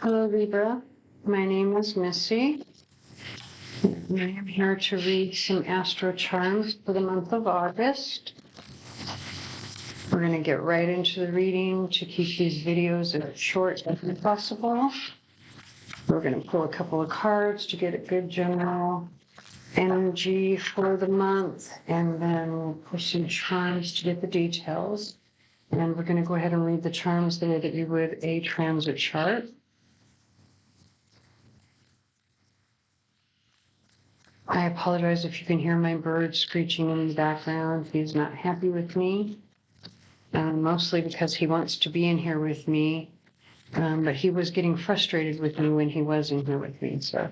Hello, Libra. My name is Missy. I am here to read some AstroCharms for the month of August. We're going to get right into the reading to keep these videos as short as possible. We're going to pull a couple of cards to get a good general energy for the month, and then we'll pull some charms to get the details. And we're going to go ahead and read the charms the way that you would a transit chart. I apologize if you can hear my bird screeching in the background. He's not happy with me, mostly because he wants to be in here with me, but he was getting frustrated with me when he was in here with me. So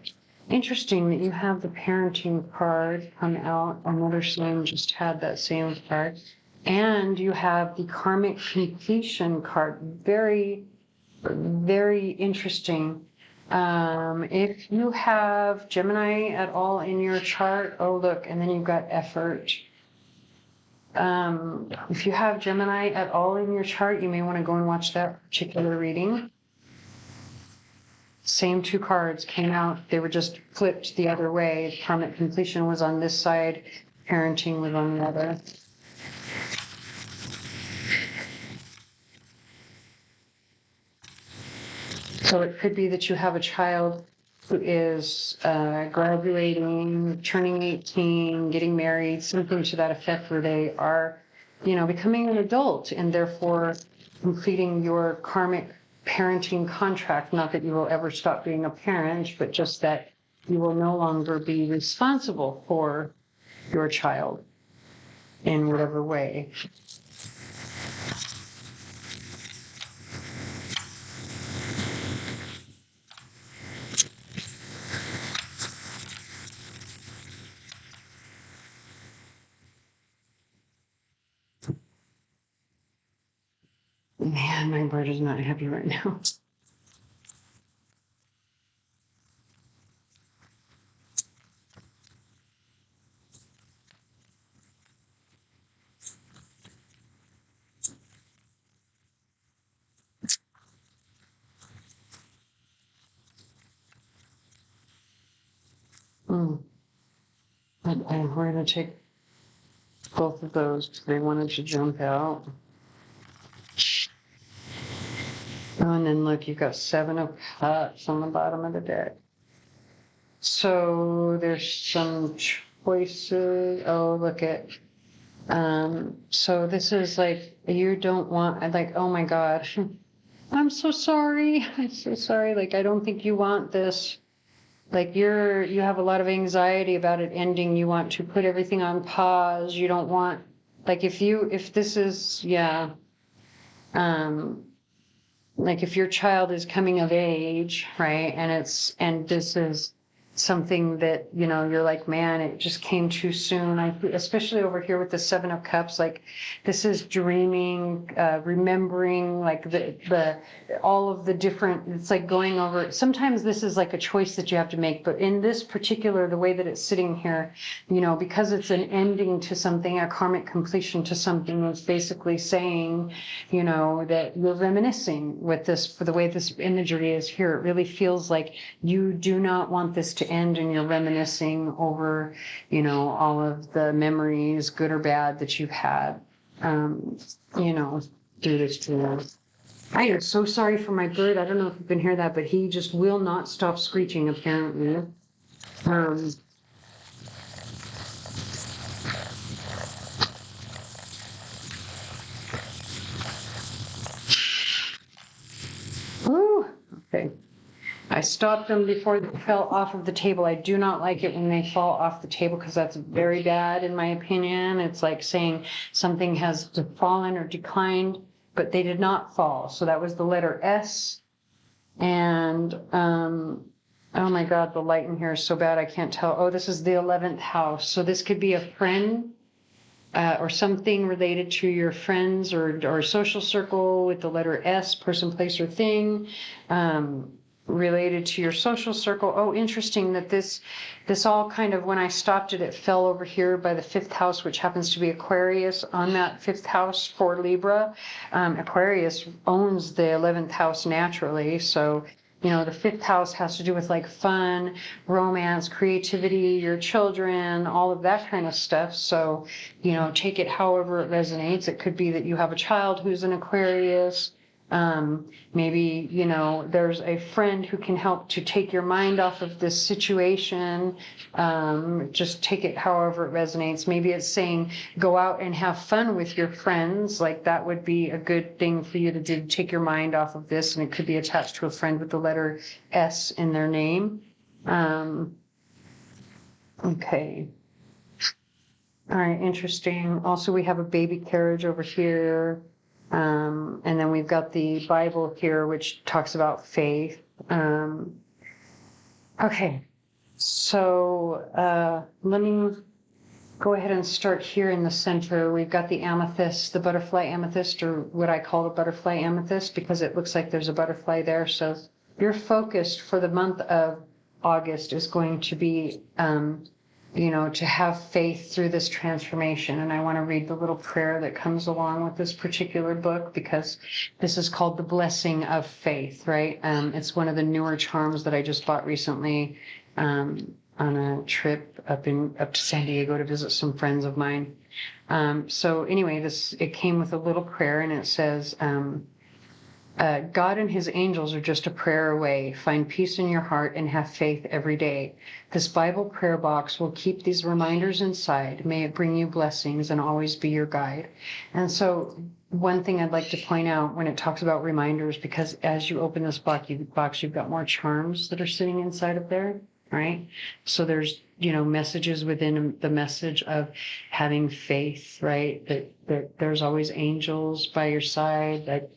interesting that you have the parenting card come out. Another sign just had that same card. And you have the karmic completion card. Very, very interesting. If you have Gemini at all in your chart, oh look, and then you've got effort. If you have Gemini at all in your chart, you may want to go and watch that particular reading. Same two cards came out. They were just flipped the other way. Karmic completion was on this side, parenting was on the other. So it could be that you have a child who is graduating, turning 18, getting married, something to that effect, where they are, becoming an adult and therefore completing your karmic parenting contract. Not that you will ever stop being a parent, but just that you will no longer be responsible for your child in whatever way. Man, my bird is not happy right now. And we're going to take both of those because they wanted to jump out. Oh, and then look, you've got 7 of Cups on the bottom of the deck. So there's some choices. Oh, look at. So this is like, you don't want, like, oh my God, I'm so sorry. I'm so sorry. Like, I don't think you want this. Like you have a lot of anxiety about it ending. You want to put everything on pause. You don't want, like, if this is, yeah. Like if your child is coming of age, right? And this is something that, you're like, man, it just came too soon. Especially over here with the 7 of Cups, like this is dreaming, remembering, like the all of the different, it's like going over. Sometimes this is like a choice that you have to make, but in this particular, the way that it's sitting here, because it's an ending to something, a karmic completion to something, it's basically saying, that you're reminiscing with this, for the way this imagery is here. It really feels like you do not want this to end, and you're reminiscing over, all of the memories, good or bad, that you've had, through this tool. I am so sorry for my bird. I don't know if you can hear that, but he just will not stop screeching, apparently. Ooh, okay. I stopped them before they fell off of the table. I do not like it when they fall off the table because that's very bad, in my opinion. It's like saying something has fallen or declined, but they did not fall. So that was the letter S. And, oh my God, the light in here is so bad I can't tell. Oh, this is the 11th house. So this could be a friend or something related to your friends or social circle with the letter S, person, place, or thing. Related to your social circle. Oh, interesting that this all kind of, when I stopped it, it fell over here by the 5th house, which happens to be Aquarius on that 5th house for Libra. Aquarius owns the 11th house naturally, so you know, the fifth house has to do with like fun, romance, creativity, your children, all of that kind of stuff. So, you know, take it however it resonates. It could be that you have a child who's an Aquarius. Maybe, you know, there's a friend who can help to take your mind off of this situation. Just take it however it resonates. Maybe it's saying go out and have fun with your friends. Like that would be a good thing for you to do, take your mind off of this. And it could be attached to a friend with the letter S in their name. Okay. All right, interesting. Also, we have a baby carriage over here. And then we've got the Bible here, which talks about faith. Okay, so let me go ahead and start here in the center. We've got the amethyst, the butterfly amethyst, or what I call the butterfly amethyst, because it looks like there's a butterfly there. So your focus for the month of August is going to be you know, to have faith through this transformation. And I want to read the little prayer that comes along with this particular book, because this is called The Blessing of Faith, right? It's one of the newer charms that I just bought recently on a trip up to San Diego to visit some friends of mine. So anyway, it came with a little prayer, and it says, God and his angels are just a prayer away. Find peace in your heart and have faith every day. This Bible prayer box will keep these reminders inside. May it bring you blessings and always be your guide. And so one thing I'd like to point out when it talks about reminders, because as you open this box, you've got more charms that are sitting inside of there, right? So there's, you know, messages within the message of having faith, right? That there's always angels by your side, that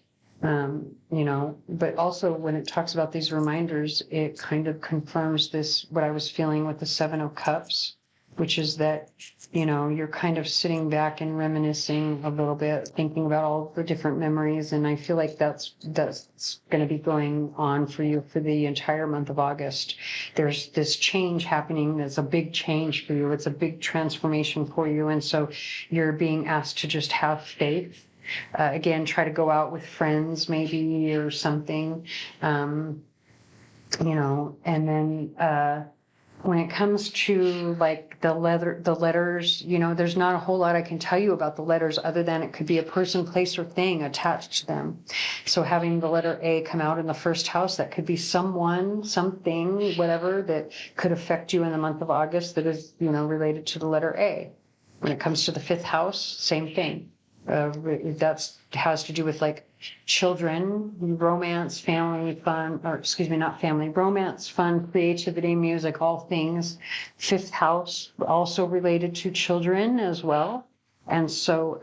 you know, but also when it talks about these reminders, it kind of confirms this, what I was feeling with the Seven of Cups, which is that, you know, you're kind of sitting back and reminiscing a little bit, thinking about all the different memories. And I feel like that's going to be going on for you for the entire month of August. There's this change happening. There's a big change for you. It's a big transformation for you. And so you're being asked to just have faith. Again, try to go out with friends maybe or something, you know, and then when it comes to like the letters, you know, there's not a whole lot I can tell you about the letters other than it could be a person, place, or thing attached to them. So having the letter A come out in the first house, that could be someone, something, whatever that could affect you in the month of August that is, you know, related to the letter A. When it comes to the fifth house, same thing. That has to do with like children, romance, family, fun, or excuse me, not family, romance, fun, creativity, music, all things. Fifth house, also related to children as well. And so,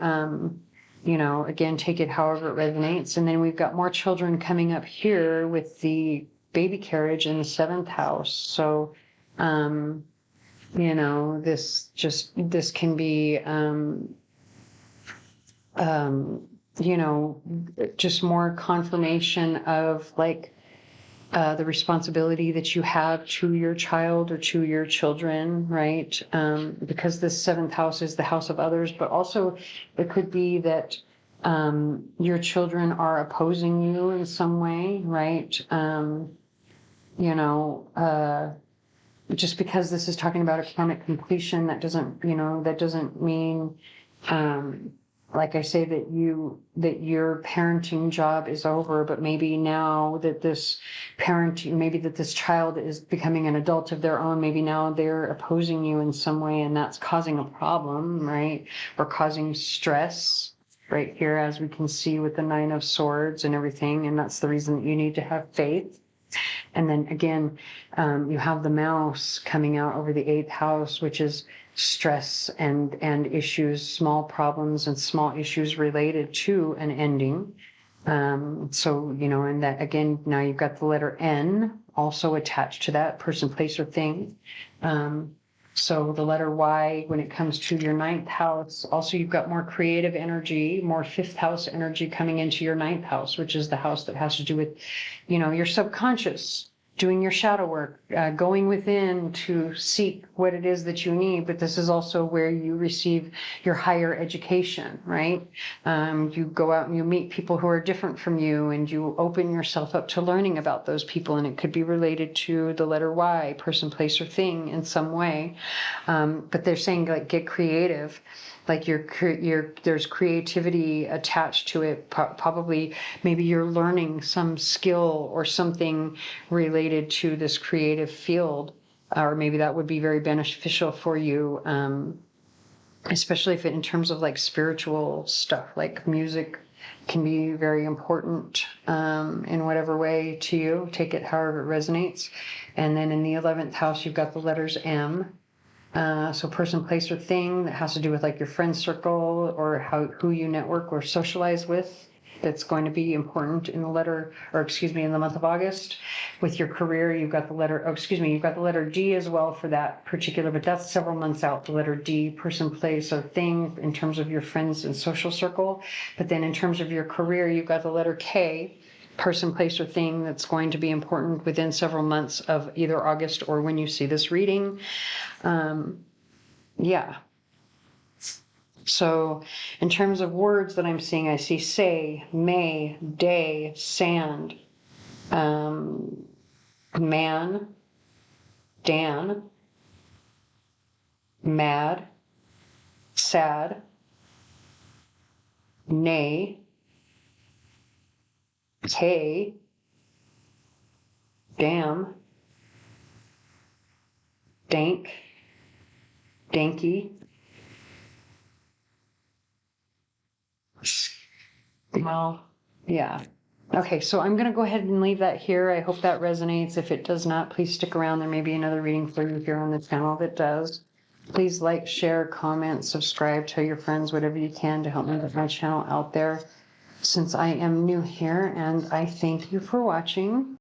you know, again, take it however it resonates. And then we've got more children coming up here with the baby carriage in the seventh house. So, you know, this can be, you know, just more confirmation of like the responsibility that you have to your child or to your children, right? Because this seventh house is the house of others, but also it could be that your children are opposing you in some way, right? You know, just because this is talking about a karmic completion, that doesn't, you know, that doesn't mean, like I say, that your parenting job is over, but maybe now that this maybe that this child is becoming an adult of their own, maybe now they're opposing you in some way, and that's causing a problem, right? Or causing stress right here, as we can see with the Nine of Swords and everything. And that's the reason that you need to have faith. And then again, you have the mouse coming out over the eighth house, which is stress and issues, small problems and small issues related to an ending. So, you know, and that again, now you've got the letter N also attached to that, person, place, or thing. So the letter Y, when it comes to your ninth house, also you've got more creative energy, more fifth house energy coming into your ninth house, which is the house that has to do with, you know, your subconscious, doing your shadow work, going within to seek what it is that you need. But this is also where you receive your higher education, right? You go out and you meet people who are different from you, and you open yourself up to learning about those people. And it could be related to the letter Y, person, place, or thing in some way. But they're saying, like, get creative. Like there's creativity attached to it. Probably, maybe you're learning some skill or something related to this creative field, or maybe that would be very beneficial for you, especially if in terms of like spiritual stuff, like music can be very important in whatever way to you. Take it however it resonates. And then in the 11th house, you've got the letters M. So person, place, or thing that has to do with like your friend circle or who you network or socialize with. That's going to be important in the in the month of August. With your career, you've got the letter D as well for that particular, but that's several months out, the letter D, person, place, or thing in terms of your friends and social circle. But then in terms of your career, you've got the letter K, person, place, or thing that's going to be important within several months of either August or when you see this reading. Yeah. So in terms of words that I'm seeing, I see say, may, day, sand, man, Dan, mad, sad, nay, hey, damn, dank, danky. Well, yeah. Okay, so I'm going to go ahead and leave that here. I hope that resonates. If it does not, please stick around. There may be another reading for you here on the channel that does. Please like, share, comment, subscribe, tell your friends, whatever you can to help me get my channel out there, since I am new here, and I thank you for watching.